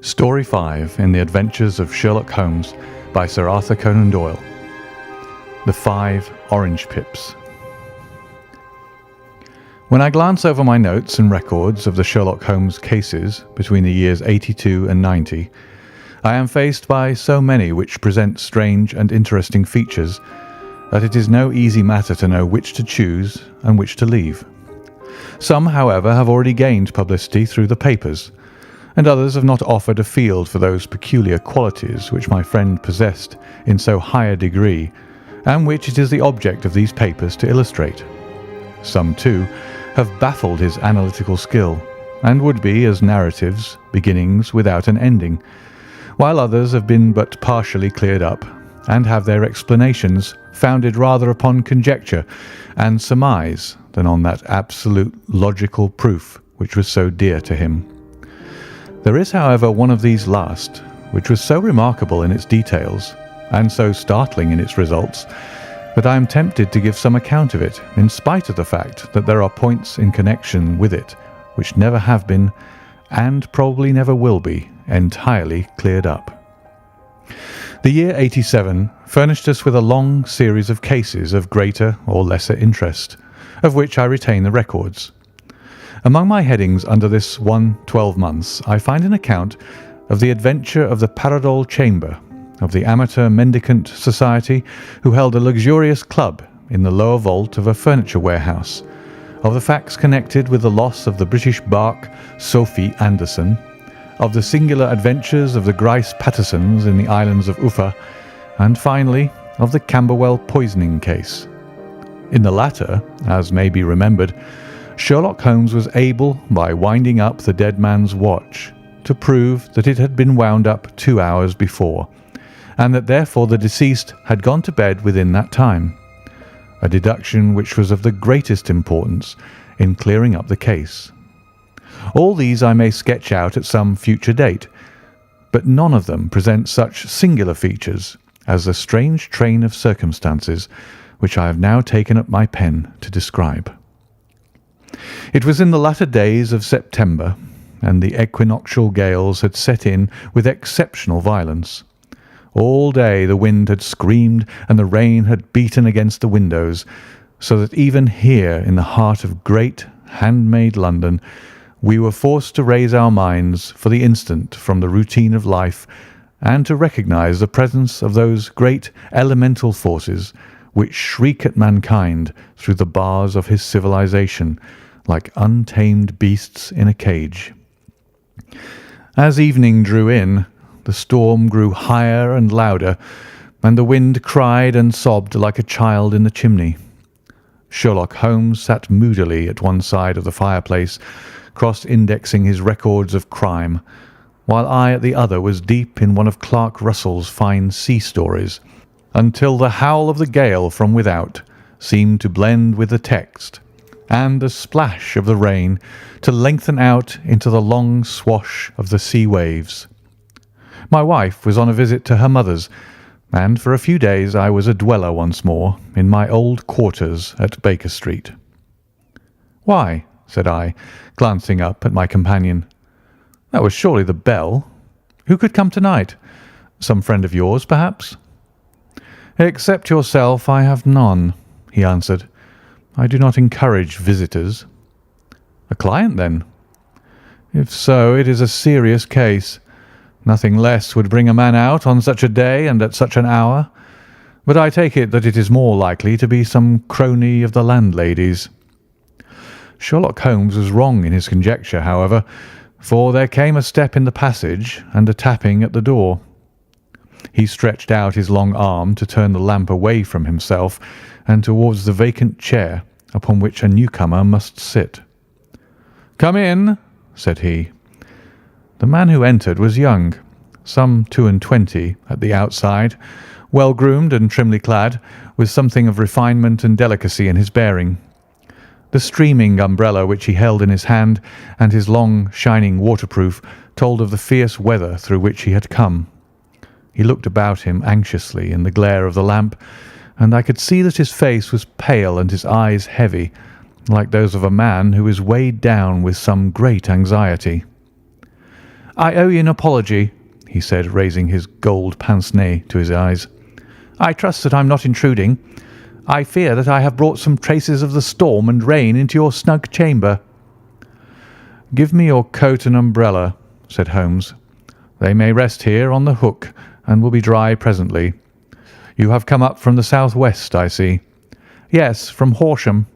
Story 5 in the Adventures of Sherlock Holmes by Sir Arthur Conan Doyle. The 5 Orange Pips. When I glance over my notes and records of the Sherlock Holmes cases between the years 82 and 90, I am faced by so many which present strange and interesting features that it is no easy matter to know which to choose and which to leave. Some, however, have already gained publicity through the papers, and others have not offered a field for those peculiar qualities which my friend possessed in so high a degree, and which it is the object of these papers to illustrate. Some, too, have baffled his analytical skill, and would be as narratives, beginnings without an ending, while others have been but partially cleared up, and have their explanations founded rather upon conjecture and surmise than on that absolute logical proof which was so dear to him. There is, however, one of these last, which was so remarkable in its details, and so startling in its results, that I am tempted to give some account of it, in spite of the fact that there are points in connection with it which never have been, and probably never will be, entirely cleared up. The year 87 furnished us with a long series of cases of greater or lesser interest, of which I retain the records. Among my headings under this 12 months, I find an account of the adventure of the Paradol Chamber, of the Amateur Mendicant Society who held a luxurious club in the lower vault of a furniture warehouse, of the facts connected with the loss of the British barque Sophie Anderson, of the singular adventures of the Grice Pattersons in the islands of Uffa, and finally of the Camberwell poisoning case. In the latter, as may be remembered, Sherlock Holmes was able, by winding up the dead man's watch, to prove that it had been wound up 2 hours before, and that therefore the deceased had gone to bed within that time, a deduction which was of the greatest importance in clearing up the case. All these I may sketch out at some future date, but none of them present such singular features as the strange train of circumstances which I have now taken up my pen to describe. It was in the latter days of September, and the equinoctial gales had set in with exceptional violence. All day the wind had screamed and the rain had beaten against the windows, so that even here in the heart of great, handmade London, we were forced to raise our minds for the instant from the routine of life and to recognize the presence of those great elemental forces which shriek at mankind through the bars of his civilization, like untamed beasts in a cage. As evening drew in, the storm grew higher and louder, and the wind cried and sobbed like a child in the chimney. Sherlock Holmes sat moodily at one side of the fireplace, cross-indexing his records of crime, while I at the other was deep in one of Clark Russell's fine sea stories, until the howl of the gale from without seemed to blend with the text, and the splash of the rain to lengthen out into the long swash of the sea waves. My wife was on a visit to her mother's, and for a few days I was a dweller once more in my old quarters at Baker Street. "Why?" said I, glancing up at my companion. "That was surely the bell. Who could come tonight? Some friend of yours, perhaps?" "Except yourself, I have none," he answered. "I do not encourage visitors." "A client, then?" "If so, it is a serious case. Nothing less would bring a man out on such a day and at such an hour. But I take it that it is more likely to be some crony of the landlady's." Sherlock Holmes was wrong in his conjecture, however, for there came a step in the passage and a tapping at the door. He stretched out his long arm to turn the lamp away from himself and towards the vacant chair upon which a newcomer must sit. "Come in," said he. The man who entered was young, some 22 at the outside, well-groomed and trimly clad, with something of refinement and delicacy in his bearing. The streaming umbrella which he held in his hand and his long, shining waterproof told of the fierce weather through which he had come. He looked about him anxiously in the glare of the lamp, and I could see that his face was pale and his eyes heavy, like those of a man who is weighed down with some great anxiety. I owe you an apology," he said, raising his gold pince-nez to his eyes. "I trust that I'm not intruding. I fear that I have brought some traces of the storm and rain into your snug chamber." "Give me your coat and umbrella," said Holmes. "They may rest here on the hook and will be dry presently. You have come up from the south-west, I see." "Yes, from Horsham."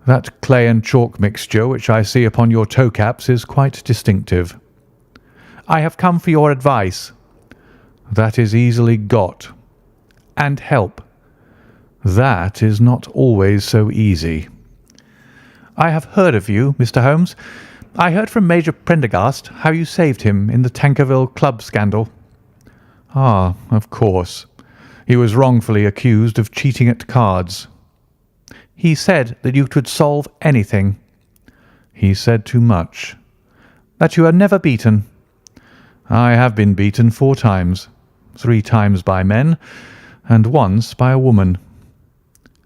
"That clay and chalk mixture which I see upon your toe-caps is quite distinctive." "I have come for your advice." "That is easily got." "And help." "That is not always so easy." "I have heard of you, Mr. Holmes. I heard from Major Prendergast how you saved him in the Tankerville Club scandal." "Ah, of course. He was wrongfully accused of cheating at cards." "He said that you could solve anything." "He said too much." "That you are never beaten." "I have been beaten 4 times, 3 times by men, and once by a woman."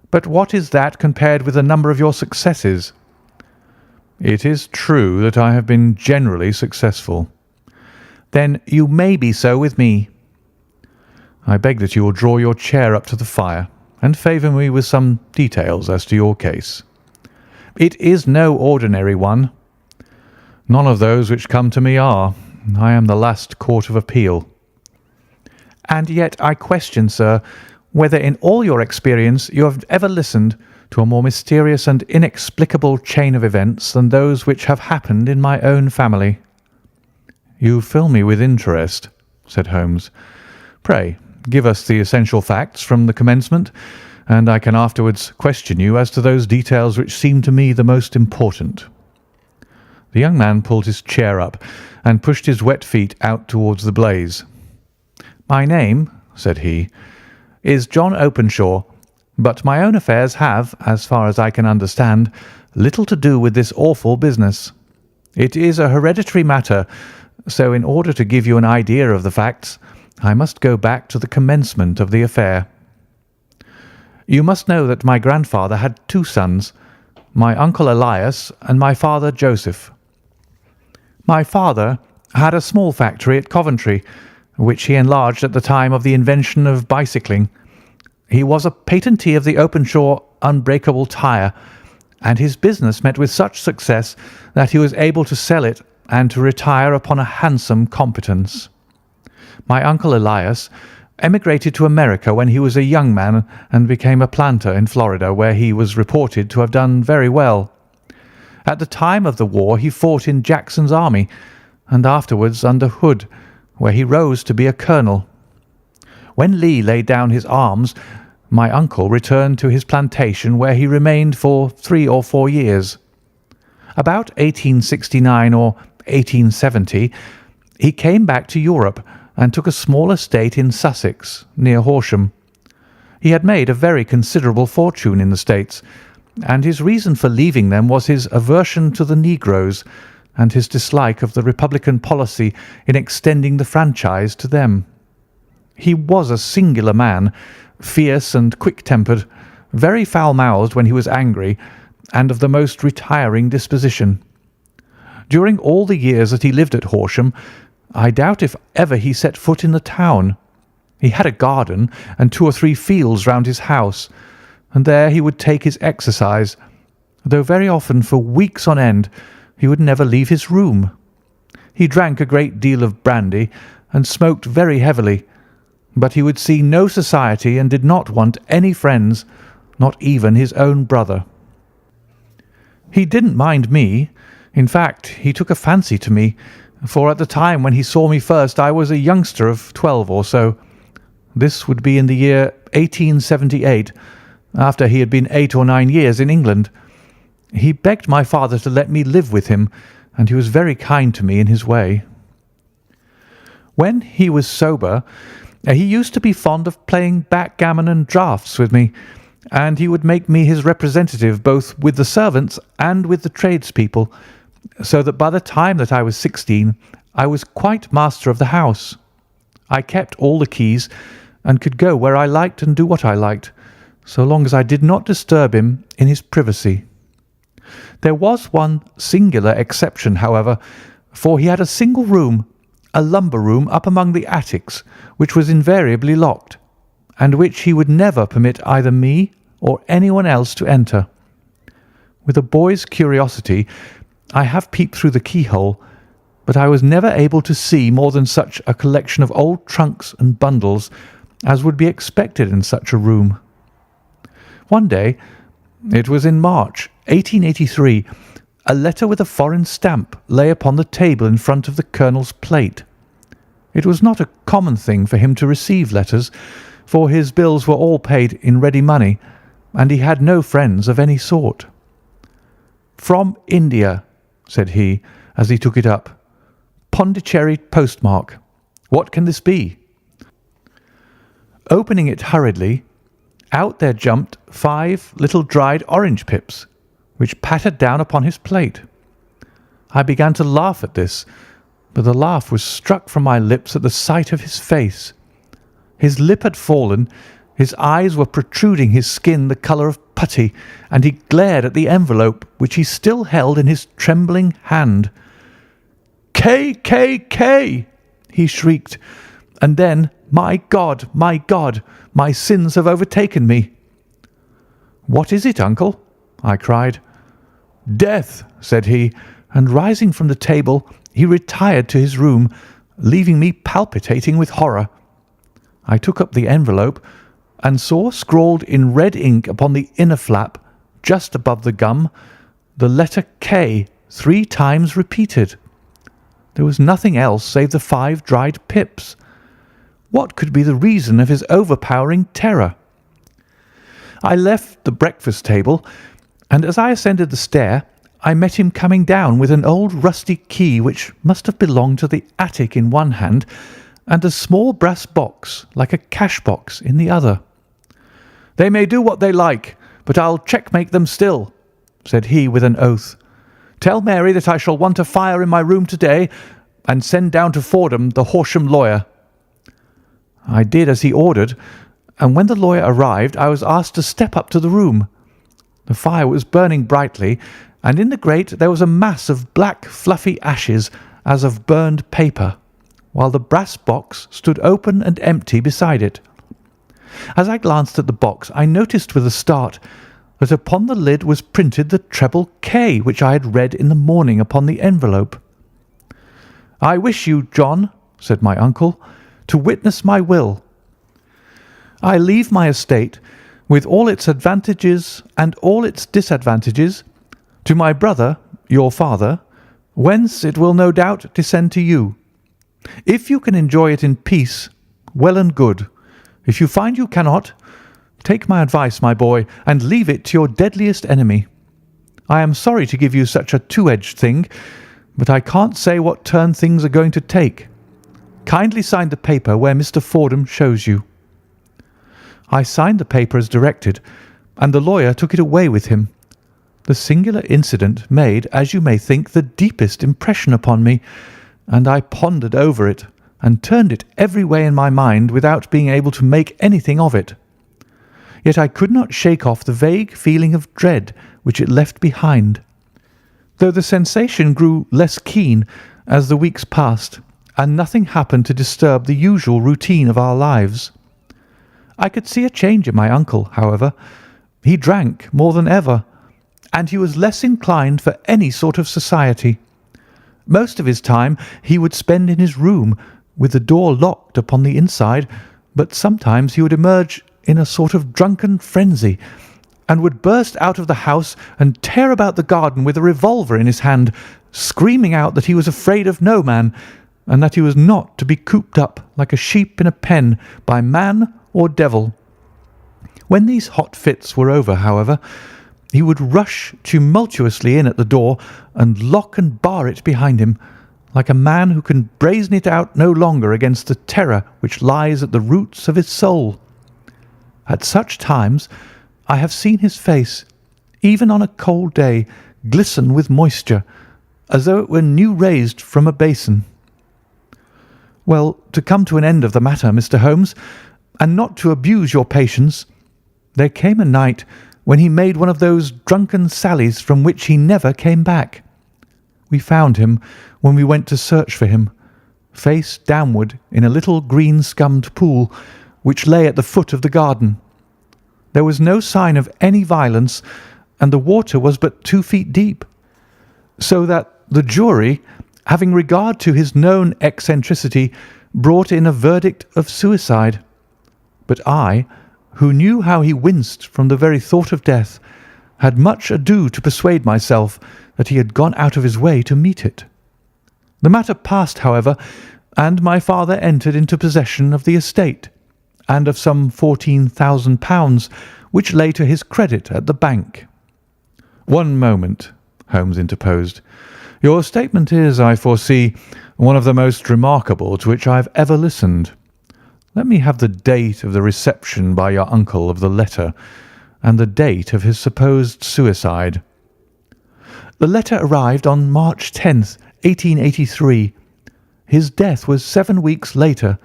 "But what is that compared with the number of your successes?" "It is true that I have been generally successful." "Then you may be so with me." "I beg that you will draw your chair up to the fire and favour me with some details as to your case." "It is no ordinary one." "None of those which come to me are. I am the last court of appeal." "And yet I question, sir, whether in all your experience you have ever listened to a more mysterious and inexplicable chain of events than those which have happened in my own family." "You fill me with interest," said Holmes. "Pray, give us the essential facts from the commencement, and I can afterwards question you as to those details which seem to me the most important." The young man pulled his chair up and pushed his wet feet out towards the blaze. "My name," said he, "is John Openshaw, but my own affairs have, as far as I can understand, little to do with this awful business. It is a hereditary matter, so in order to give you an idea of the facts, I must go back to the commencement of the affair. You must know that my grandfather had 2 sons, my uncle Elias and my father Joseph. My father had a small factory at Coventry, which he enlarged at the time of the invention of bicycling. He was a patentee of the Openshaw unbreakable tyre, and his business met with such success that he was able to sell it and to retire upon a handsome competence. My uncle Elias emigrated to America when he was a young man and became a planter in Florida, where he was reported to have done very well. At the time of the war he fought in Jackson's army, and afterwards under Hood, where he rose to be a colonel. When Lee laid down his arms, my uncle returned to his plantation, where he remained for 3 or 4 years. About 1869 or 1870 he came back to Europe and took a small estate in Sussex, near Horsham. He had made a very considerable fortune in the States, and his reason for leaving them was his aversion to the negroes and his dislike of the Republican policy in extending the franchise to them. He was a singular man, fierce and quick-tempered, very foul-mouthed when he was angry, and of the most retiring disposition. During all the years that he lived at Horsham, I doubt if ever he set foot in the town. He had a garden and 2 or 3 fields round his house, and there he would take his exercise, though very often for weeks on end he would never leave his room. He drank a great deal of brandy and smoked very heavily, but he would see no society and did not want any friends, not even his own brother. He didn't mind me. In fact, he took a fancy to me, for at the time when he saw me first I was a youngster of 12 or so. This would be in the year 1878, after he had been 8 or 9 years in England. He begged my father to let me live with him, and he was very kind to me in his way. When he was sober, he used to be fond of playing backgammon and draughts with me, and he would make me his representative both with the servants and with the tradespeople, so that by the time that I was 16 I was quite master of the house. I kept all the keys and could go where I liked and do what I liked, so long as I did not disturb him in his privacy. There was one singular exception, however, for he had a single room, a lumber room up among the attics, which was invariably locked, and which he would never permit either me or anyone else to enter. With a boy's curiosity, I have peeped through the keyhole, but I was never able to see more than such a collection of old trunks and bundles as would be expected in such a room. One day, it was in March 1883, a letter with a foreign stamp lay upon the table in front of the Colonel's plate. It was not a common thing for him to receive letters, for his bills were all paid in ready money, and he had no friends of any sort. "From India," said he, as he took it up. "Pondicherry postmark. What can this be?" Opening it hurriedly, out there jumped 5 little dried orange pips, which pattered down upon his plate. I began to laugh at this, but the laugh was struck from my lips at the sight of his face. His lip had fallen, his eyes were protruding, his skin the colour of putty, and he glared at the envelope which he still held in his trembling hand. "K, K, K!" he shrieked, and then, my God, my sins have overtaken me." "What is it, uncle?" I cried. "Death," said he, and rising from the table, he retired to his room, leaving me palpitating with horror. I took up the envelope and saw scrawled in red ink upon the inner flap, just above the gum, the letter K 3 times repeated. There was nothing else save the 5 dried pips. What could be the reason of his overpowering terror? I left the breakfast table, and as I ascended the stair, I met him coming down with an old rusty key which must have belonged to the attic in one hand, and a small brass box, like a cash box, in the other. "They may do what they like, but I'll checkmate them still," said he with an oath. "Tell Mary that I shall want a fire in my room to-day, and send down to Fordham the Horsham lawyer." I did as he ordered, and when the lawyer arrived I was asked to step up to the room. The fire was burning brightly, and in the grate there was a mass of black fluffy ashes as of burned paper, while the brass box stood open and empty beside it. As I glanced at the box I noticed with a start that upon the lid was printed the treble K which I had read in the morning upon the envelope. "I wish you, John," said my uncle, "to witness my will. I leave my estate, with all its advantages and all its disadvantages, to my brother, your father, whence it will no doubt descend to you. If you can enjoy it in peace, well and good. If you find you cannot, take my advice, my boy, and leave it to your deadliest enemy. I am sorry to give you such a two-edged thing, but I can't say what turn things are going to take. Kindly sign the paper where Mr. Fordham shows you." I signed the paper as directed, and the lawyer took it away with him. The singular incident made, as you may think, the deepest impression upon me, and I pondered over it and turned it every way in my mind without being able to make anything of it. Yet I could not shake off the vague feeling of dread which it left behind, though the sensation grew less keen as the weeks passed, and nothing happened to disturb the usual routine of our lives. I could see a change in my uncle, however. He drank more than ever, and he was less inclined for any sort of society. Most of his time he would spend in his room, with the door locked upon the inside, but sometimes he would emerge in a sort of drunken frenzy, and would burst out of the house and tear about the garden with a revolver in his hand, screaming out that he was afraid of no man, and that he was not to be cooped up like a sheep in a pen by man or devil. When these hot fits were over, however, he would rush tumultuously in at the door and lock and bar it behind him, like a man who can brazen it out no longer against the terror which lies at the roots of his soul. At such times I have seen his face, even on a cold day, glisten with moisture, as though it were new raised from a basin. Well, to come to an end of the matter, Mr. Holmes, and not to abuse your patience, there came a night when he made one of those drunken sallies from which he never came back. We found him, when we went to search for him, face downward in a little green-scummed pool which lay at the foot of the garden. There was no sign of any violence, and the water was but 2 feet deep, so that the jury, having regard to his known eccentricity, brought in a verdict of suicide. But I, who knew how he winced from the very thought of death, had much ado to persuade myself that he had gone out of his way to meet it. The matter passed, however, and my father entered into possession of the estate, and of some £14,000 which lay to his credit at the bank. "One moment," Holmes interposed. "Your statement is, I foresee, one of the most remarkable to which I have ever listened. Let me have the date of the reception by your uncle of the letter, and the date of his supposed suicide." "The letter arrived on March 10th, 1883. His death was 7 weeks later,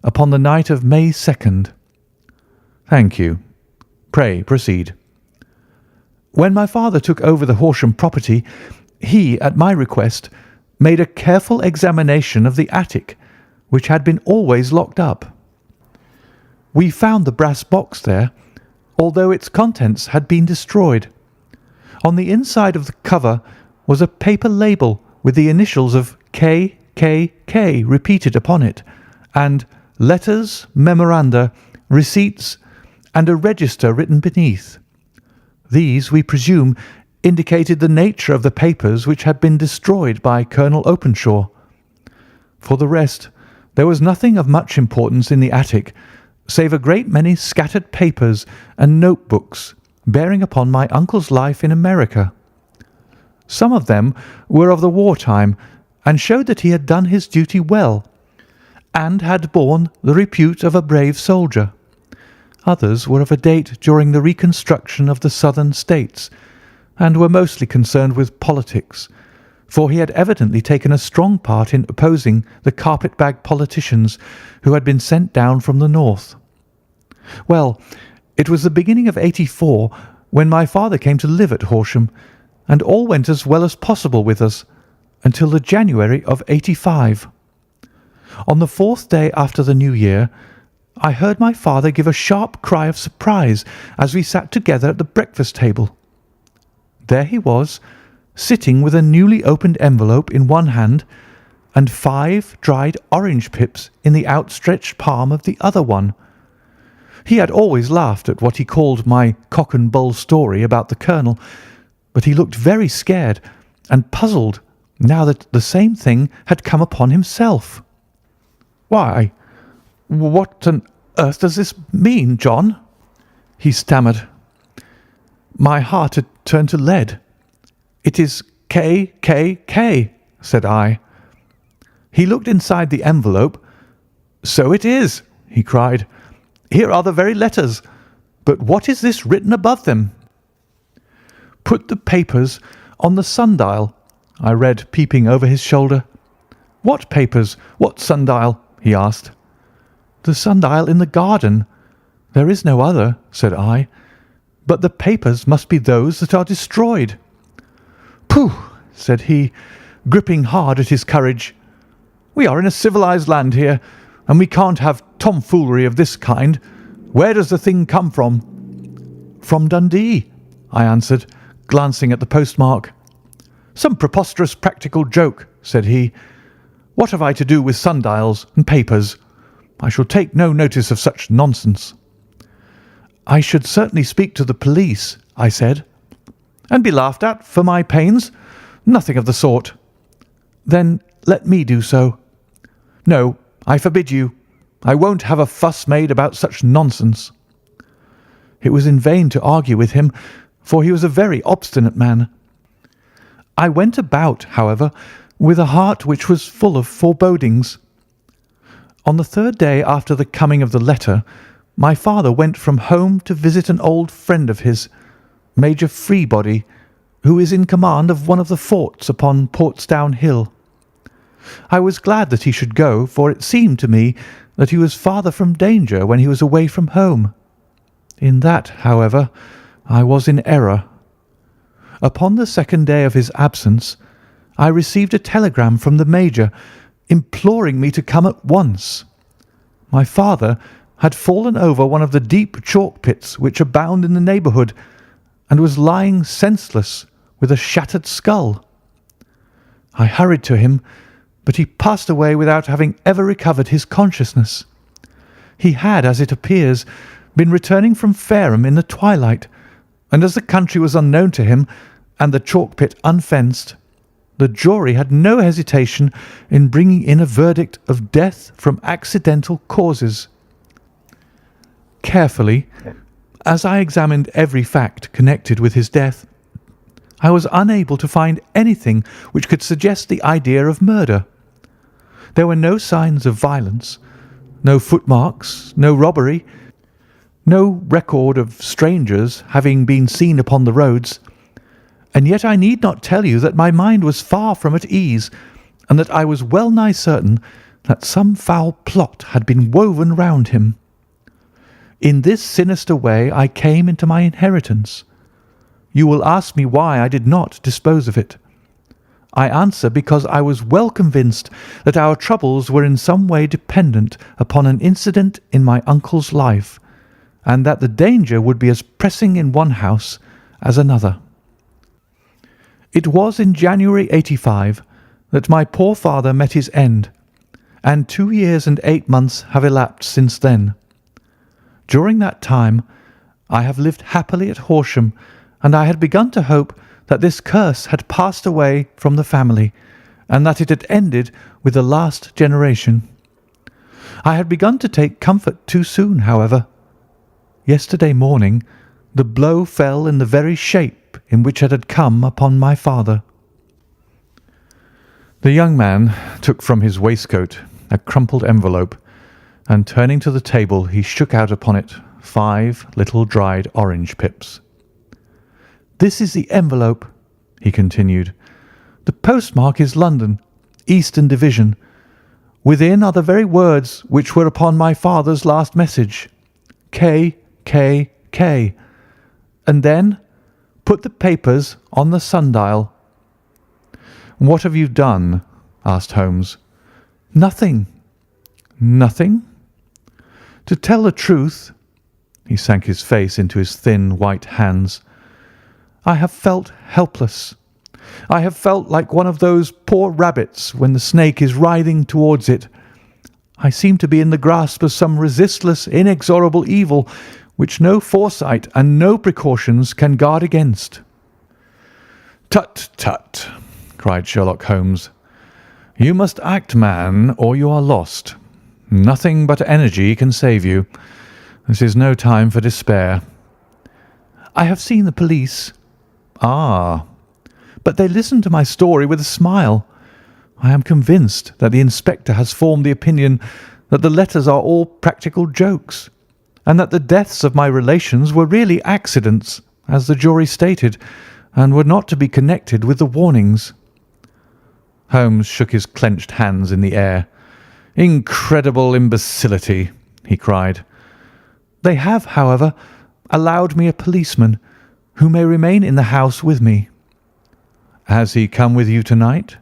upon the night of May 2nd. "Thank you. Pray proceed." "When my father took over the Horsham property, he, at my request, made a careful examination of the attic, which had been always locked up. We found the brass box there, although its contents had been destroyed. On the inside of the cover was a paper label with the initials of K.K.K. repeated upon it, and letters, memoranda, receipts, and a register written beneath. These, we presume, indicated the nature of the papers which had been destroyed by Colonel Openshaw. For the rest, there was nothing of much importance in the attic, save a great many scattered papers and notebooks bearing upon my uncle's life in America. Some of them were of the war-time, and showed that he had done his duty well, and had borne the repute of a brave soldier. Others were of a date during the reconstruction of the southern states, and were mostly concerned with politics, for he had evidently taken a strong part in opposing the carpet-bag politicians who had been sent down from the north. Well, it was the beginning of '84 when my father came to live at Horsham, and all went as well as possible with us until the January of '85. On the 4th day after the New Year, I heard my father give a sharp cry of surprise as we sat together at the breakfast table. There he was, sitting with a newly opened envelope in one hand and 5 dried orange pips in the outstretched palm of the other one. He had always laughed at what he called my cock and bull story about the colonel, but he looked very scared and puzzled now that the same thing had come upon himself. "Why, what on earth does this mean, John?" he stammered. My heart had turned to lead. "It is K.K.K.," said I. He looked inside the envelope. "So it is," he cried. "Here are the very letters. But what is this written above them?" "Put the papers on the sundial," I read, peeping over his shoulder. "What papers? What sundial?" he asked. "The sundial in the garden. There is no other," said I. "But the papers must be those that are destroyed." "Pooh!" said he, gripping hard at his courage. "We are in a civilized land here, and we can't have tomfoolery of this kind. Where does the thing come from?" "From Dundee," I answered, glancing at the postmark. "Some preposterous practical joke," said he. "What have I to do with sundials and papers? I shall take no notice of such nonsense." "I should certainly speak to the police," I said. "And be laughed at for my pains? Nothing of the sort." "Then let me do so." "No, I forbid you. I won't have a fuss made about such nonsense." It was in vain to argue with him, for he was a very obstinate man. I went about, however, with a heart which was full of forebodings. On the 3rd day after the coming of the letter, my father went from home to visit an old friend of his, Major Freebody, who is in command of one of the forts upon Portsdown Hill. I was glad that he should go, for it seemed to me that he was farther from danger when he was away from home. In that, however, I was in error. Upon the 2nd day of his absence, I received a telegram from the Major imploring me to come at once. My father had fallen over one of the deep chalk pits which abound in the neighbourhood, and was lying senseless with a shattered skull. I hurried to him, but he passed away without having ever recovered his consciousness. He had, as it appears, been returning from Fareham in the twilight, and as the country was unknown to him and the chalk pit unfenced, the jury had no hesitation in bringing in a verdict of death from accidental causes. Carefully, as I examined every fact connected with his death, I was unable to find anything which could suggest the idea of murder. There were no signs of violence, no footmarks, no robbery, no record of strangers having been seen upon the roads, and yet I need not tell you that my mind was far from at ease, and that I was well nigh certain that some foul plot had been woven round him. In this sinister way I came into my inheritance. You will ask me why I did not dispose of it. I answer because I was well convinced that our troubles were in some way dependent upon an incident in my uncle's life, and that the danger would be as pressing in one house as another. It was in January 85 that my poor father met his end, and 2 years and 8 months have elapsed since then. During that time I have lived happily at Horsham, and I had begun to hope that this curse had passed away from the family, and that it had ended with the last generation. I had begun to take comfort too soon, however. Yesterday morning the blow fell in the very shape in which it had come upon my father. The young man took from his waistcoat a crumpled envelope, and turning to the table he shook out upon it 5 little dried orange pips. "This is the envelope," he continued. "The postmark is London, Eastern Division. Within are the very words which were upon my father's last message, K, K, K. And then put the papers on the sundial." "What have you done?" asked Holmes. "Nothing." "Nothing?" "To tell the truth," he sank his face into his thin white hands, "I have felt helpless. I have felt like one of those poor rabbits when the snake is writhing towards it. I seem to be in the grasp of some resistless, inexorable evil which no foresight and no precautions can guard against." "Tut, tut!" cried Sherlock Holmes. "You must act, man, or you are lost. Nothing but energy can save you. This is no time for despair." "I have seen the police." "Ah!" "But they listened to my story with a smile. I am convinced that the inspector has formed the opinion that the letters are all practical jokes, and that the deaths of my relations were really accidents, as the jury stated, and were not to be connected with the warnings." Holmes shook his clenched hands in the air. "Incredible imbecility!" he cried. "They have, however, allowed me a policeman, who may remain in the house with me." "Has he come with you tonight?"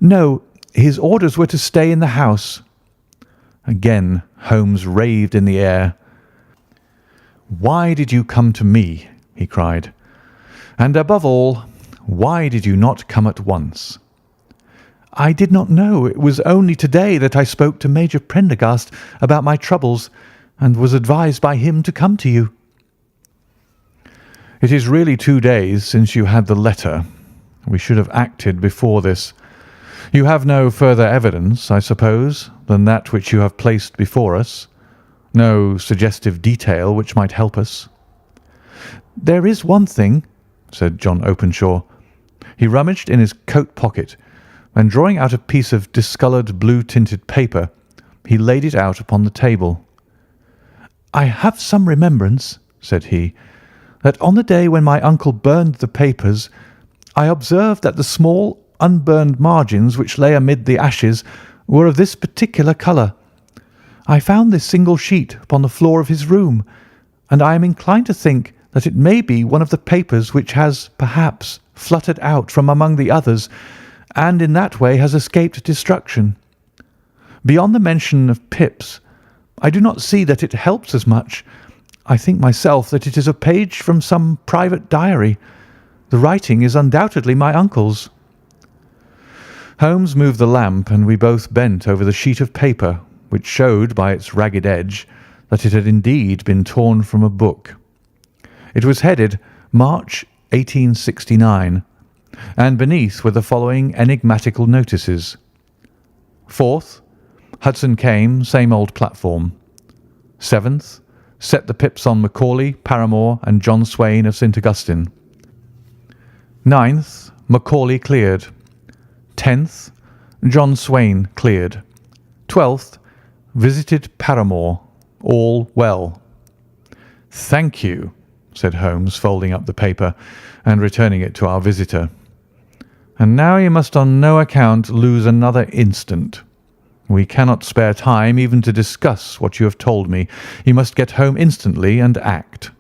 "No, his orders were to stay in the house." Again Holmes raved in the air. "Why did you come to me?" he cried. "And above all, why did you not come at once?" "I did not know. It was only today that I spoke to Major Prendergast about my troubles, and was advised by him to come to you." "It is really 2 days since you had the letter. We should have acted before this. You have no further evidence, I suppose, than that which you have placed before us? No suggestive detail which might help us?" "There is one thing," said John Openshaw. He rummaged in his coat pocket, and drawing out a piece of discoloured blue-tinted paper, he laid it out upon the table. "I have some remembrance," said he, "that on the day when my uncle burned the papers, I observed that the small unburned margins which lay amid the ashes were of this particular colour. I found this single sheet upon the floor of his room, and I am inclined to think that it may be one of the papers which has, perhaps, fluttered out from among the others, and in that way has escaped destruction. Beyond the mention of pips, I do not see that it helps us much. I think myself that it is a page from some private diary. The writing is undoubtedly my uncle's." Holmes moved the lamp, and we both bent over the sheet of paper, which showed by its ragged edge that it had indeed been torn from a book. It was headed March 1869, and beneath were the following enigmatical notices: 4th, Hudson came, same old platform. 7th, set the pips on Macaulay, Paramore, and John Swain of St. Augustine. 9th, Macaulay cleared. 10th, John Swain cleared. 12th, visited Paramore. All well. "Thank you," said Holmes, folding up the paper and returning it to our visitor. "And now you must on no account lose another instant. We cannot spare time even to discuss what you have told me. You must get home instantly and act."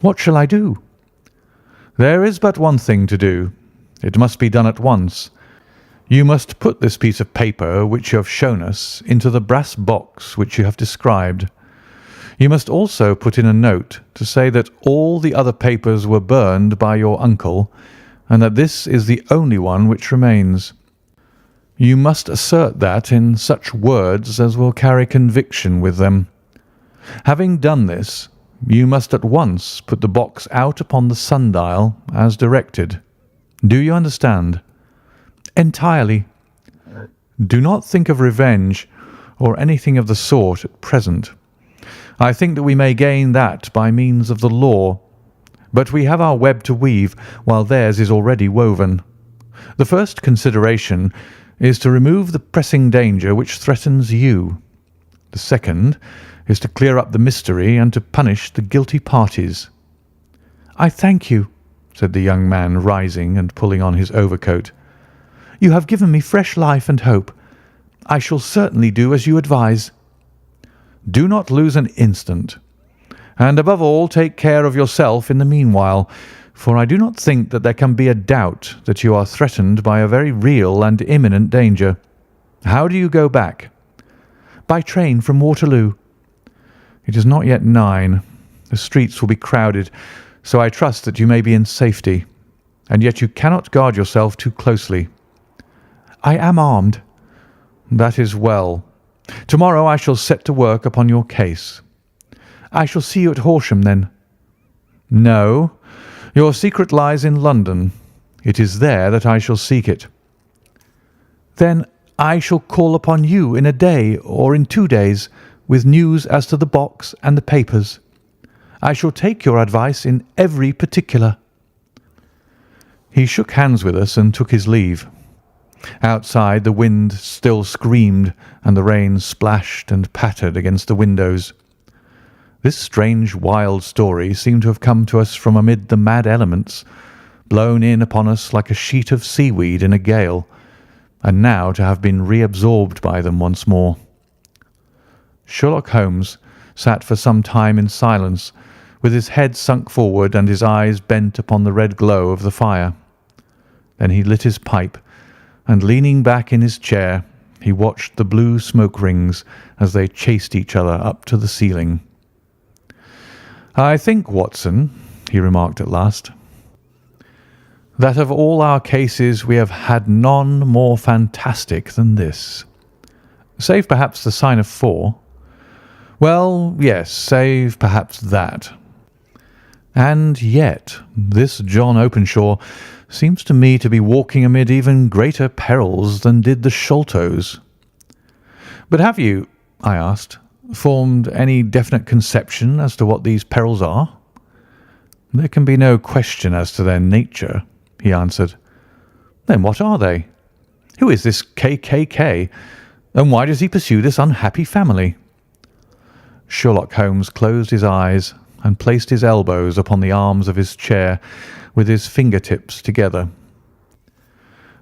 "What shall I do?" "There is but one thing to do. It must be done at once. You must put this piece of paper which you have shown us into the brass box which you have described. You must also put in a note to say that all the other papers were burned by your uncle, and that this is the only one which remains. You must assert that in such words as will carry conviction with them. Having done this, you must at once put the box out upon the sundial as directed. Do you understand?" "Entirely." "Do not think of revenge or anything of the sort at present. I think that we may gain that by means of the law, but we have our web to weave while theirs is already woven. The first consideration is to remove the pressing danger which threatens you. The second is to clear up the mystery and to punish the guilty parties." "I thank you," said the young man, rising and pulling on his overcoat. "You have given me fresh life and hope. I shall certainly do as you advise." "Do not lose an instant. And above all, take care of yourself in the meanwhile, for I do not think that there can be a doubt that you are threatened by a very real and imminent danger. How do you go back?" "By train from Waterloo." "It is not yet 9. The streets will be crowded, so I trust that you may be in safety. And yet you cannot guard yourself too closely." "I am armed." "That is well. Tomorrow I shall set to work upon your case." "I shall see you at Horsham, then." "No. Your secret lies in London. It is there that I shall seek it." "Then I shall call upon you in a day or in 2 days with news as to the box and the papers. I shall take your advice in every particular." He shook hands with us and took his leave. Outside the wind still screamed and the rain splashed and pattered against the windows. This strange wild story seemed to have come to us from amid the mad elements, blown in upon us like a sheet of seaweed in a gale, and now to have been reabsorbed by them once more. Sherlock Holmes sat for some time in silence, with his head sunk forward and his eyes bent upon the red glow of the fire. Then he lit his pipe, and leaning back in his chair, he watched the blue smoke rings as they chased each other up to the ceiling. "I think, Watson," he remarked at last, "that of all our cases we have had none more fantastic than this. Save perhaps the sign of 4. Well, yes, save perhaps that. And yet this John Openshaw seems to me to be walking amid even greater perils than did the Sholtos." "But have you," I asked, "formed any definite conception as to what these perils are?" "There can be no question as to their nature," he answered. "Then what are they? Who is this KKK, and why does he pursue this unhappy family?" Sherlock Holmes closed his eyes and placed his elbows upon the arms of his chair with his finger-tips together.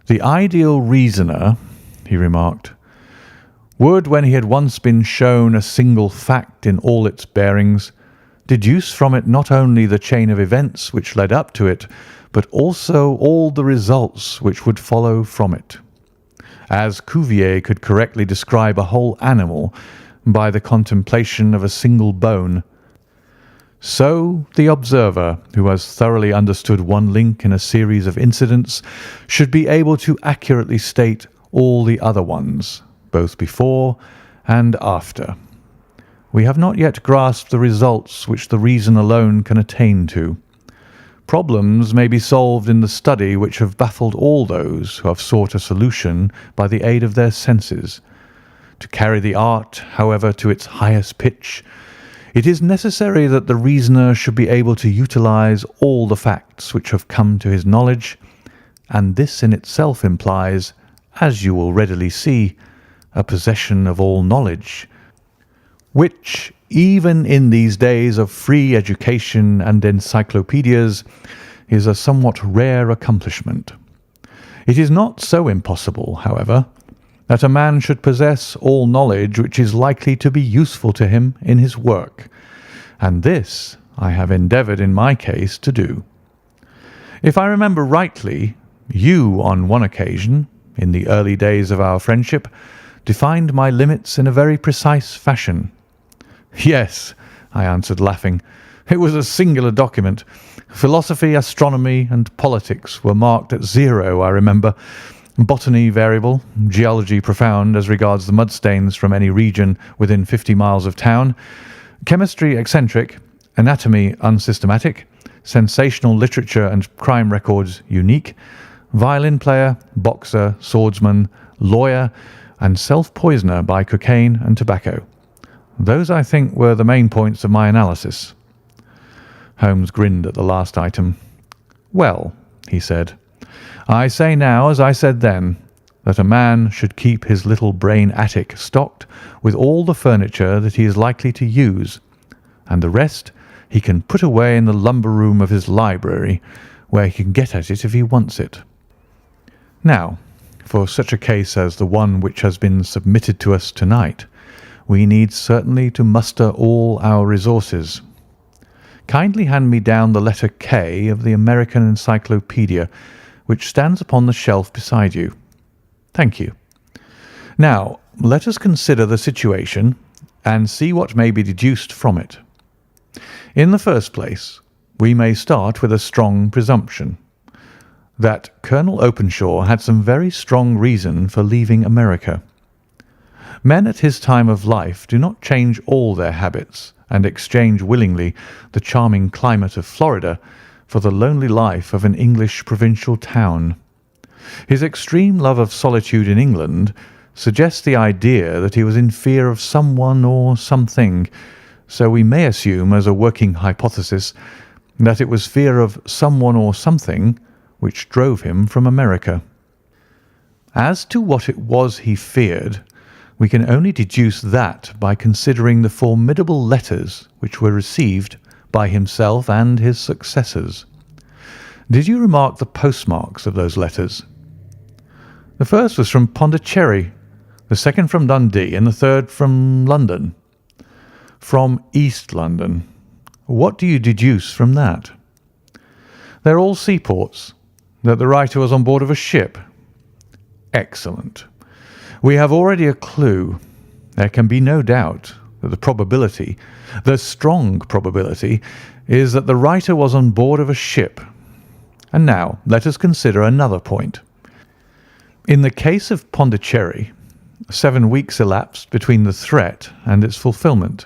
"The ideal reasoner," he remarked, "would, when he had once been shown a single fact in all its bearings, deduce from it not only the chain of events which led up to it, but also all the results which would follow from it. As Cuvier could correctly describe a whole animal by the contemplation of a single bone, so the observer, who has thoroughly understood one link in a series of incidents, should be able to accurately state all the other ones, both before and after. We have not yet grasped the results which the reason alone can attain to. Problems may be solved in the study which have baffled all those who have sought a solution by the aid of their senses. To carry the art, however, to its highest pitch, it is necessary that the reasoner should be able to utilize all the facts which have come to his knowledge, and this in itself implies, as you will readily see, a possession of all knowledge, which, even in these days of free education and encyclopedias, is a somewhat rare accomplishment. It is not so impossible, however, that a man should possess all knowledge which is likely to be useful to him in his work, and this I have endeavoured in my case to do. If I remember rightly, you on one occasion, in the early days of our friendship, defined my limits in a very precise fashion. Yes, I answered, laughing. It was a singular document. Philosophy, astronomy, and politics were marked at 0, I remember. Botany variable, geology profound as regards the mudstains from any region within 50 miles of town, chemistry eccentric, anatomy unsystematic, sensational literature and crime records unique, violin player, boxer, swordsman, lawyer, and self-poisoner by cocaine and tobacco. Those, I think, were the main points of my analysis. Holmes grinned at the last item. Well, he said, I say now, as I said then, that a man should keep his little brain attic stocked with all the furniture that he is likely to use, and the rest he can put away in the lumber room of his library, where he can get at it if he wants it. Now, for such a case as the one which has been submitted to us tonight, we need certainly to muster all our resources. Kindly hand me down the letter K of the American Encyclopedia, which stands upon the shelf beside you. Thank you. Now, let us consider the situation and see what may be deduced from it. In the first place, we may start with a strong presumption that Colonel Openshaw had some very strong reason for leaving America. Men at his time of life do not change all their habits and exchange willingly the charming climate of Florida for the lonely life of an English provincial town. His extreme love of solitude in England suggests the idea that he was in fear of someone or something, so we may assume as a working hypothesis that it was fear of someone or something which drove him from America. As to what it was he feared, we can only deduce that by considering the formidable letters which were received by himself and his successors. Did you remark the postmarks of those letters? The first was from Pondicherry, the second from Dundee, and the third from London. From East London. What do you deduce from that? They're all seaports. That the writer was on board of a ship. Excellent. We have already a clue. There can be no doubt that the strong probability, is that the writer was on board of a ship. And now let us consider another point. In the case of Pondicherry, 7 weeks elapsed between the threat and its fulfilment.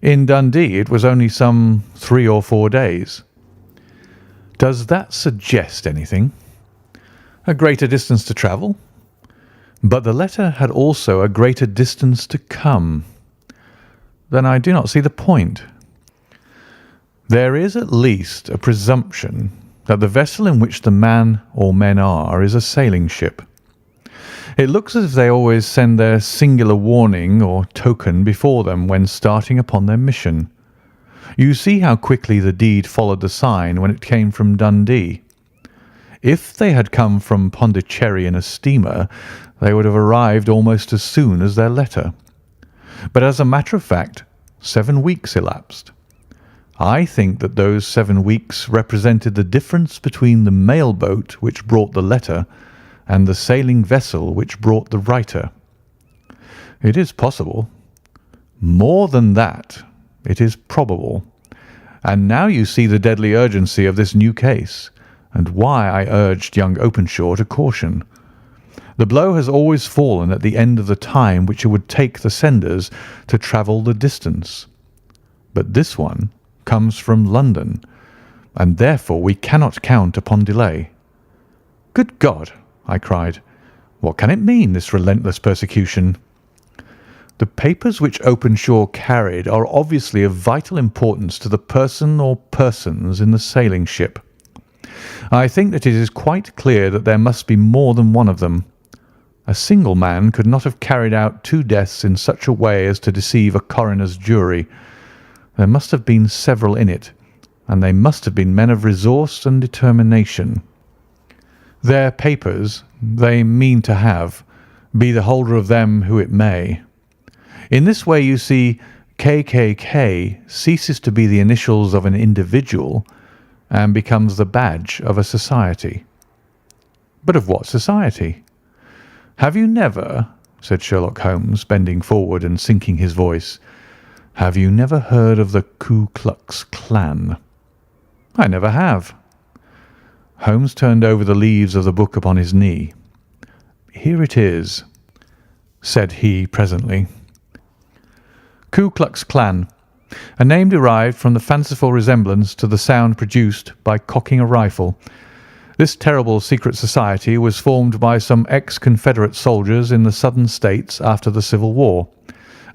In Dundee it was only some 3 or 4 days. Does that suggest anything? A greater distance to travel? But the letter had also a greater distance to come. Then I do not see the point. There is at least a presumption that the vessel in which the man or men are is a sailing ship. It looks as if they always send their singular warning or token before them when starting upon their mission. You see how quickly the deed followed the sign when it came from Dundee. If they had come from Pondicherry in a steamer, they would have arrived almost as soon as their letter. But as a matter of fact, 7 weeks elapsed, I think that those 7 weeks represented the difference between the mail boat which brought the letter and the sailing vessel which brought the writer. It is possible. More than that, it is probable. And now you see the deadly urgency of this new case, and why I urged young Openshaw to caution. The blow has always fallen at the end of the time which it would take the senders to travel the distance. But this one comes from London, and therefore we cannot count upon delay. Good God! I cried. What can it mean, this relentless persecution? The papers which Openshaw carried are obviously of vital importance to the person or persons in the sailing ship. I think that it is quite clear that there must be more than one of them. A single man could not have carried out 2 deaths in such a way as to deceive a coroner's jury. There must have been several in it, and they must have been men of resource and determination. Their papers they mean to have, be the holder of them who it may. In this way, you see, KKK ceases to be the initials of an individual and becomes the badge of a society. But of what society? Have you never, said Sherlock Holmes, bending forward and sinking his voice, have you never heard of the Ku Klux Klan? I never have. Holmes turned over the leaves of the book upon his knee. Here it is, said he presently. Ku Klux Klan, a name derived from the fanciful resemblance to the sound produced by cocking a rifle. This terrible secret society was formed by some ex-Confederate soldiers in the southern states after the Civil War,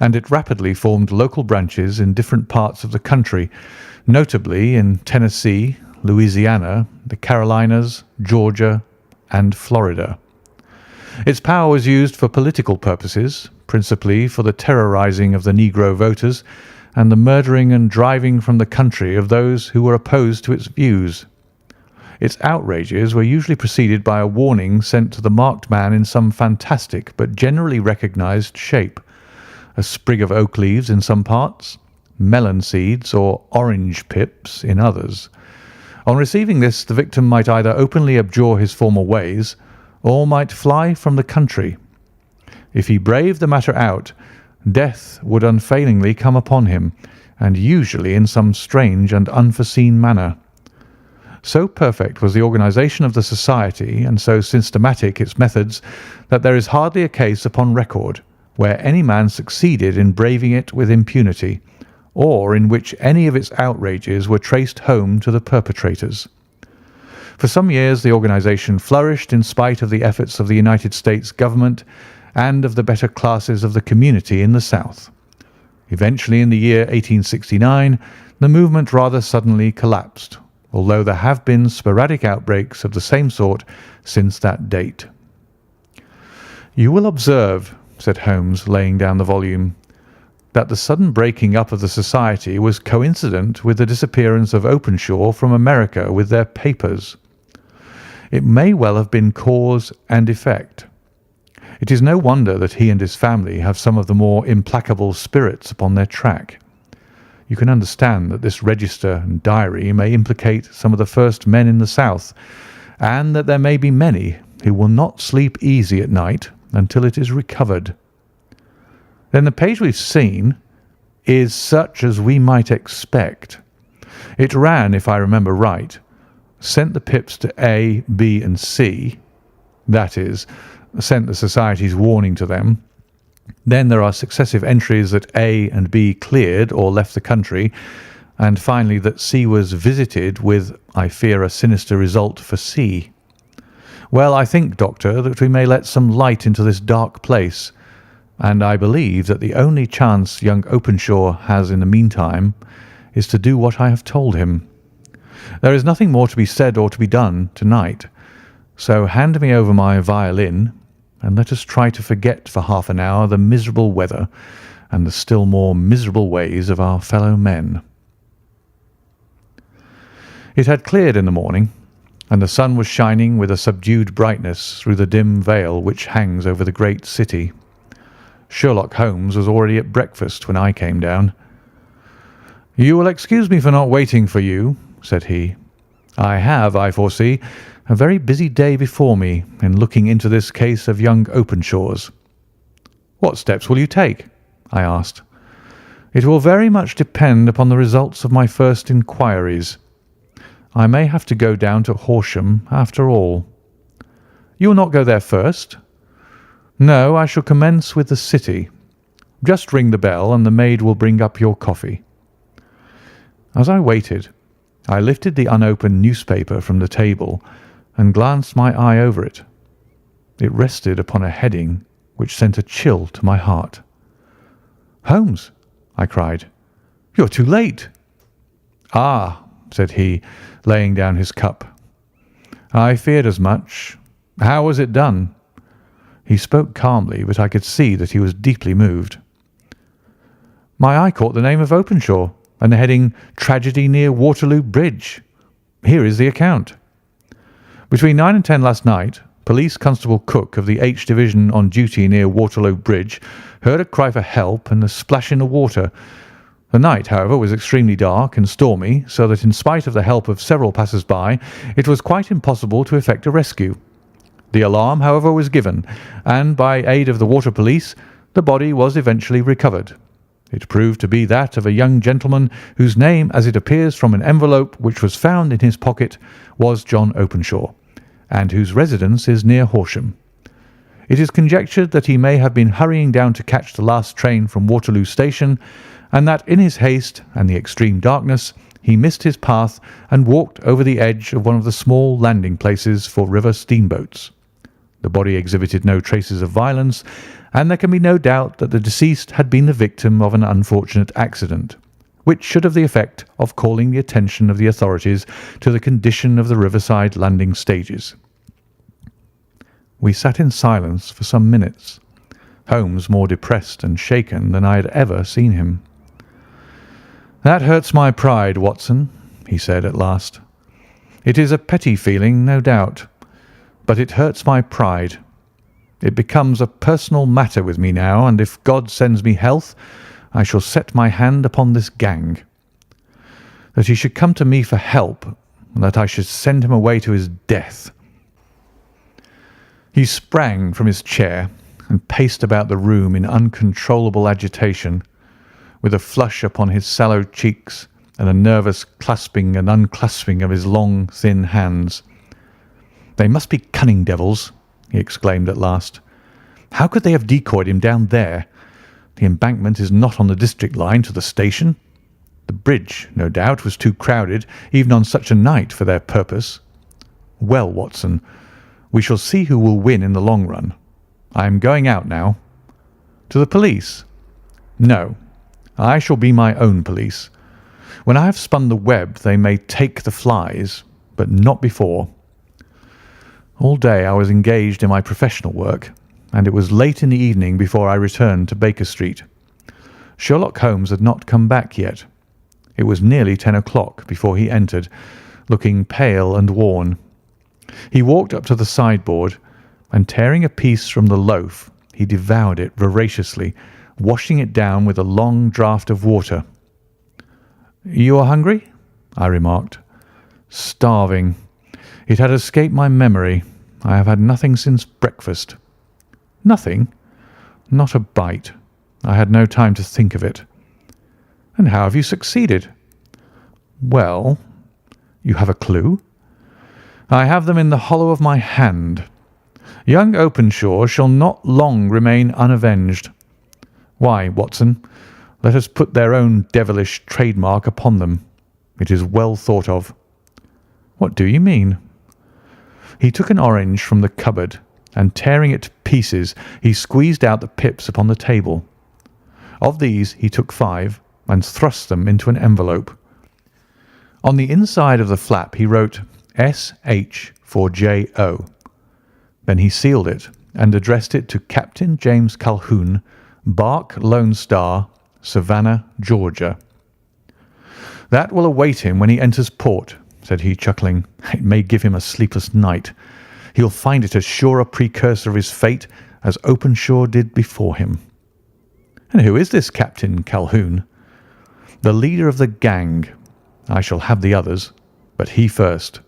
and it rapidly formed local branches in different parts of the country, notably in Tennessee, Louisiana, the Carolinas, Georgia, and Florida. Its power was used for political purposes, principally for the terrorizing of the Negro voters and the murdering and driving from the country of those who were opposed to its views. Its outrages were usually preceded by a warning sent to the marked man in some fantastic but generally recognized shape: a sprig of oak leaves in some parts, melon seeds or orange pips in others. On receiving this, the victim might either openly abjure his former ways or might fly from the country. If he braved the matter out, death would unfailingly come upon him, and usually in some strange and unforeseen manner. So perfect was the organization of the society, and so systematic its methods, that there is hardly a case upon record where any man succeeded in braving it with impunity, or in which any of its outrages were traced home to the perpetrators. For some years the organization flourished in spite of the efforts of the United States government and of the better classes of the community in the South. Eventually, in the year 1869, the movement rather suddenly collapsed, although there have been sporadic outbreaks of the same sort since that date. You will observe, said Holmes, laying down the volume, that the sudden breaking up of the society was coincident with the disappearance of Openshaw from America with their papers. It may well have been cause and effect. It is no wonder that he and his family have some of the more implacable spirits upon their track. You can understand that this register and diary may implicate some of the first men in the South, and that there may be many who will not sleep easy at night until it is recovered. Then the page we've seen is such as we might expect. It ran, if I remember right, sent the pips to A, B, and C, that is, sent the society's warning to them. Then there are successive entries that A and B cleared or left the country, and finally that C was visited with, I fear, a sinister result for C. Well, I think, Doctor, that we may let some light into this dark place, and I believe that the only chance young Openshaw has in the meantime is to do what I have told him. There is nothing more to be said or to be done tonight, so hand me over my violin, and let us try to forget for half an hour the miserable weather and the still more miserable ways of our fellow men. It had cleared in the morning, and the sun was shining with a subdued brightness through the dim veil which hangs over the great city. Sherlock Holmes was already at breakfast when I came down. "You will excuse me for not waiting for you," said he. "I have, I foresee, a very busy day before me in looking into this case of young Openshaw's." "What steps will you take?" I asked. "It will very much depend upon the results of my first inquiries. I may have to go down to Horsham after all." "You will not go there first?" "No, I shall commence with the city. Just ring the bell and the maid will bring up your coffee." As I waited, I lifted the unopened newspaper from the table and glanced my eye over it. It rested upon a heading which sent a chill to my heart. "Holmes," I cried, "you're too late." "Ah," said he, laying down his cup. "I feared as much. How was it done?" He spoke calmly, but I could see that he was deeply moved. "My eye caught the name of Openshaw and the heading 'Tragedy near Waterloo Bridge.' Here is the account. Between 9 and 10 last night, Police Constable Cook of the H Division on duty near Waterloo Bridge heard a cry for help and a splash in the water. The night, however, was extremely dark and stormy, so that in spite of the help of several passers-by, it was quite impossible to effect a rescue. The alarm, however, was given, and by aid of the water police, the body was eventually recovered. It proved to be that of a young gentleman whose name, as it appears from an envelope which was found in his pocket, was John Openshaw, and whose residence is near Horsham. It is conjectured that he may have been hurrying down to catch the last train from Waterloo Station, and that in his haste and the extreme darkness he missed his path and walked over the edge of one of the small landing places for river steamboats. The body exhibited no traces of violence, and there can be no doubt that the deceased had been the victim of an unfortunate accident, which should have the effect of calling the attention of the authorities to the condition of the riverside landing stages. We sat in silence for some minutes, Holmes more depressed and shaken than I had ever seen him. "That hurts my pride, Watson," he said at last. "It is a petty feeling, no doubt, but it hurts my pride. It becomes a personal matter with me now, and if God sends me health, I shall set my hand upon this gang. That he should come to me for help, and that I should send him away to his death." He sprang from his chair and paced about the room in uncontrollable agitation, with a flush upon his sallow cheeks and a nervous clasping and unclasping of his long, thin hands. "They must be cunning devils," he exclaimed at last. "How could they have decoyed him down there? The embankment is not on the district line to the station. The bridge, no doubt, was too crowded, even on such a night, for their purpose. Well, Watson, we shall see who will win in the long run. I am going out now." "To the police?" "No. I shall be my own police. When I have spun the web they may take the flies, but not before." All day I was engaged in my professional work, and it was late in the evening before I returned to Baker Street. Sherlock Holmes had not come back yet. It was nearly 10 o'clock before he entered, looking pale and worn. He walked up to the sideboard, and tearing a piece from the loaf, he devoured it voraciously, washing it down with a long draught of water. "You are hungry?" I remarked. "Starving. It had escaped my memory. I have had nothing since breakfast." "Nothing?" "Not a bite. I had no time to think of it." "And how have you succeeded?" "Well, you have a clue?" "I have them in the hollow of my hand. Young Openshaw shall not long remain unavenged. Why, Watson, let us put their own devilish trademark upon them. It is well thought of." "What do you mean?" He took an orange from the cupboard, and tearing it to pieces, he squeezed out the pips upon the table. Of these he took 5 and thrust them into an envelope. On the inside of the flap he wrote S.H. for J.O. Then he sealed it and addressed it to Captain James Calhoun, Bark Lone Star, Savannah, Georgia. "That will await him when he enters port," said he, chuckling. "It may give him a sleepless night. He'll find it as sure a precursor of his fate as Openshaw did before him." "And who is this Captain Calhoun?" The leader of the gang. I shall have the others, but he first."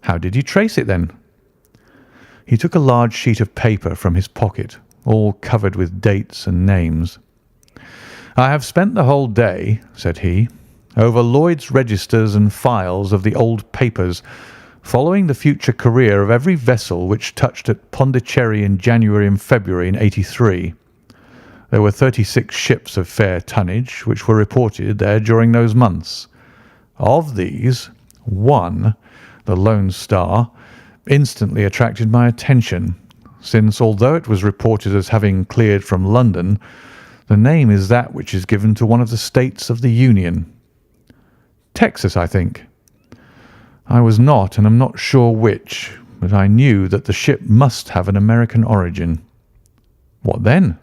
"How did you trace it, then?" He took a large sheet of paper from his pocket, all covered with dates and names. "I have spent the whole day," said he, "over Lloyd's registers and files of the old papers, following the future career of every vessel which touched at Pondicherry in January and February in '83. There were 36 ships of fair tonnage which were reported there during those months. Of these, one, the Lone Star, instantly attracted my attention, since although it was reported as having cleared from London, the name is that which is given to one of the states of the Union. Texas, I think. I was not and am not sure which, but I knew that the ship must have an American origin. What then?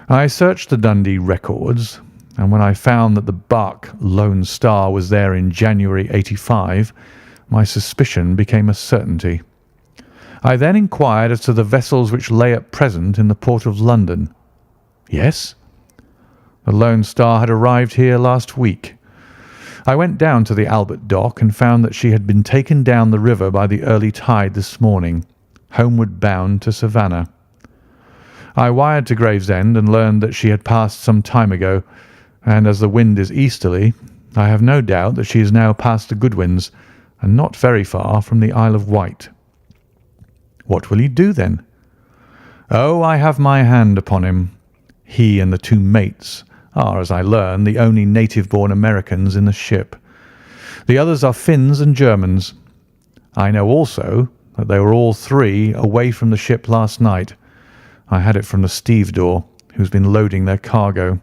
I searched the Dundee records, and when I found that the barque Lone Star was there in January '85, my suspicion became a certainty. I then inquired as to the vessels which lay at present in the port of London. Yes? The Lone Star had arrived here last week. I went down to the Albert Dock and found that she had been taken down the river by the early tide this morning, homeward bound to Savannah. I wired to Gravesend and learned that she had passed some time ago, and as the wind is easterly, I have no doubt that she is now past the Goodwins and not very far from the Isle of Wight." "What will you do, then?" "Oh, I have my hand upon him. He and the two mates are, as I learn, the only native-born Americans in the ship. The others are Finns and Germans. I know also that they were all three away from the ship last night. I had it from the stevedore, who's been loading their cargo.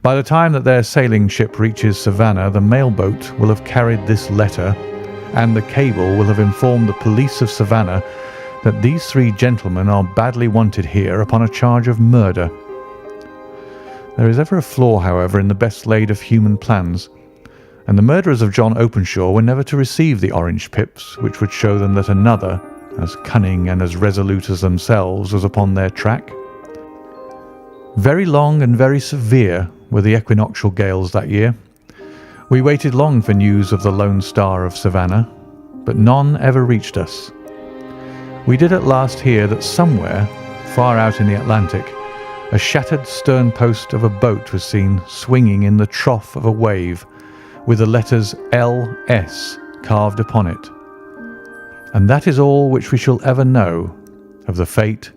By the time that their sailing ship reaches Savannah, the mailboat will have carried this letter, and the cable will have informed the police of Savannah that these three gentlemen are badly wanted here upon a charge of murder. There is ever a flaw, however, in the best laid of human plans, and the murderers of John Openshaw were never to receive the orange pips which would show them that another, as cunning and as resolute as themselves, was upon their track. Very long and very severe were the equinoctial gales that year. We waited long for news of the Lone Star of Savannah, but none ever reached us. We did at last hear that somewhere, far out in the Atlantic, a shattered stern post of a boat was seen swinging in the trough of a wave, with the letters L.S. carved upon it. And that is all which we shall ever know of the fate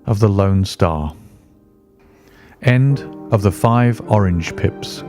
of the Lone Star. End of the 5 Orange Pips.